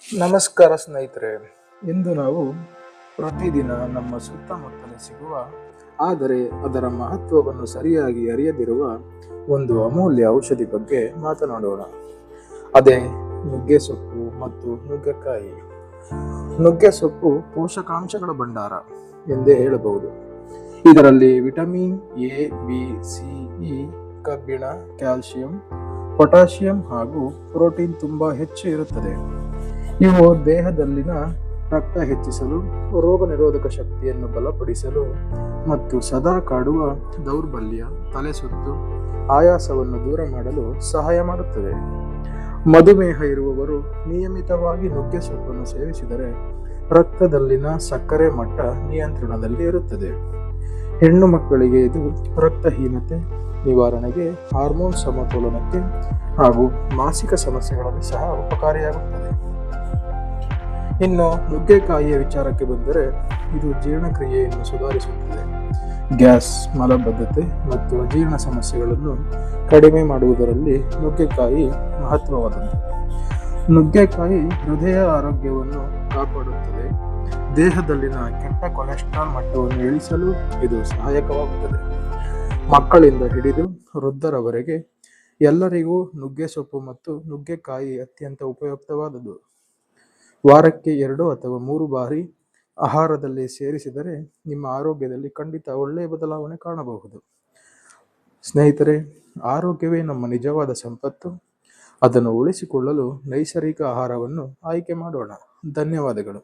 ನಮಸ್ಕಾರ ಸ್ನೇಹಿತರೆ. ಇಂದು ನಾವು ಪ್ರತಿದಿನ ನಮ್ಮ ಸುತ್ತಮುತ್ತಲೇ ಸಿಗುವ ಆದರೆ ಅದರ ಮಹತ್ವವನ್ನು ಸರಿಯಾಗಿ ಅರಿಯದಿರುವ ಒಂದು ಅಮೂಲ್ಯ ಔಷಧಿ ಬಗ್ಗೆ ಮಾತನಾಡೋಣ. ಅದೇ ನುಗ್ಗೆ ಸೊಪ್ಪು ಮತ್ತು ನುಗ್ಗೆಕಾಯಿ. ನುಗ್ಗೆ ಸೊಪ್ಪು ಪೋಷಕಾಂಶಗಳ ಭಂಡಾರ ಎಂದೇ ಹೇಳಬಹುದು. ಇದರಲ್ಲಿ vitamin A, B, C, E, ಕಬ್ಬಿಣ, ಕ್ಯಾಲ್ಸಿಯಂ, ಪೊಟ್ಯಾಷಿಯಂ ಹಾಗೂ ಪ್ರೋಟೀನ್ ತುಂಬಾ ಹೆಚ್ಚು ಇರುತ್ತದೆ. ಇವು ದೇಹದಲ್ಲಿನ ರಕ್ತ ಹೆಚ್ಚಿಸಲು, ರೋಗ ನಿರೋಧಕ ಶಕ್ತಿಯನ್ನು ಬಲಪಡಿಸಲು ಮತ್ತು ಸದಾ ಕಾಡುವ ದೌರ್ಬಲ್ಯ, ತಲೆಸುತ್ತು, ಆಯಾಸವನ್ನು ದೂರ ಮಾಡಲು ಸಹಾಯ ಮಾಡುತ್ತದೆ. ಮಧುಮೇಹ ಇರುವವರು ನಿಯಮಿತವಾಗಿ ನುಗ್ಗೆ ಸೊಪ್ಪನ್ನು ಸೇವಿಸಿದರೆ ರಕ್ತದಲ್ಲಿನ ಸಕ್ಕರೆ ಮಟ್ಟ ನಿಯಂತ್ರಣದಲ್ಲಿ ಇರುತ್ತದೆ. ಹೆಣ್ಣು ಮಕ್ಕಳಿಗೆ ಇದು ರಕ್ತಹೀನತೆ ನಿವಾರಣೆಗೆ, ಹಾರ್ಮೋನ್ ಸಮತೋಲನಕ್ಕೆ ಹಾಗೂ ಮಾನಸಿಕ ಸಮಸ್ಯೆಗಳಲ್ಲಿ ಸಹ ಉಪಕಾರಿಯಾಗುತ್ತದೆ. ಇನ್ನು ನುಗ್ಗೆಕಾಯಿಯ ವಿಚಾರಕ್ಕೆ ಬಂದರೆ ಇದು ಜೀರ್ಣಕ್ರಿಯೆಯನ್ನು ಸುಧಾರಿಸುತ್ತದೆ. ಗ್ಯಾಸ್, ಮಲಬದ್ಧತೆ ಮತ್ತು ಅಜೀರ್ಣ ಸಮಸ್ಯೆಗಳನ್ನು ಕಡಿಮೆ ಮಾಡುವುದರಲ್ಲಿ ನುಗ್ಗೆಕಾಯಿ ಮಹತ್ವವಾದದ್ದು. ನುಗ್ಗೆಕಾಯಿ ಹೃದಯ ಆರೋಗ್ಯವನ್ನು ಕಾಪಾಡುತ್ತದೆ. ದೇಹದಲ್ಲಿನ ಕೆಟ್ಟ ಕೊಲೆಸ್ಟ್ರಾಲ್ ಮಟ್ಟವನ್ನು ಇಳಿಸಲು ಇದು ಸಹಾಯಕವಾಗುತ್ತದೆ. ಮಕ್ಕಳಿಂದ ಹಿಡಿದು ವೃದ್ಧರವರೆಗೆ ಎಲ್ಲರಿಗೂ ನುಗ್ಗೆ ಸೊಪ್ಪು ಮತ್ತು ನುಗ್ಗೆಕಾಯಿ ಅತ್ಯಂತ ಉಪಯುಕ್ತವಾದದ್ದು. ವಾರಕ್ಕೆ 2 ಅಥವಾ 3 ಬಾರಿ ಆಹಾರದಲ್ಲಿ ಸೇರಿಸಿದರೆ ನಿಮ್ಮ ಆರೋಗ್ಯದಲ್ಲಿ ಖಂಡಿತ ಒಳ್ಳೆಯ ಬದಲಾವಣೆ ಕಾಣಬಹುದು. ಸ್ನೇಹಿತರೆ, ಆರೋಗ್ಯವೇ ನಮ್ಮ ನಿಜವಾದ ಸಂಪತ್ತು. ಅದನ್ನು ಉಳಿಸಿಕೊಳ್ಳಲು ನೈಸರ್ಗಿಕ ಆಹಾರವನ್ನು ಆಯ್ಕೆ ಮಾಡೋಣ. ಧನ್ಯವಾದಗಳು.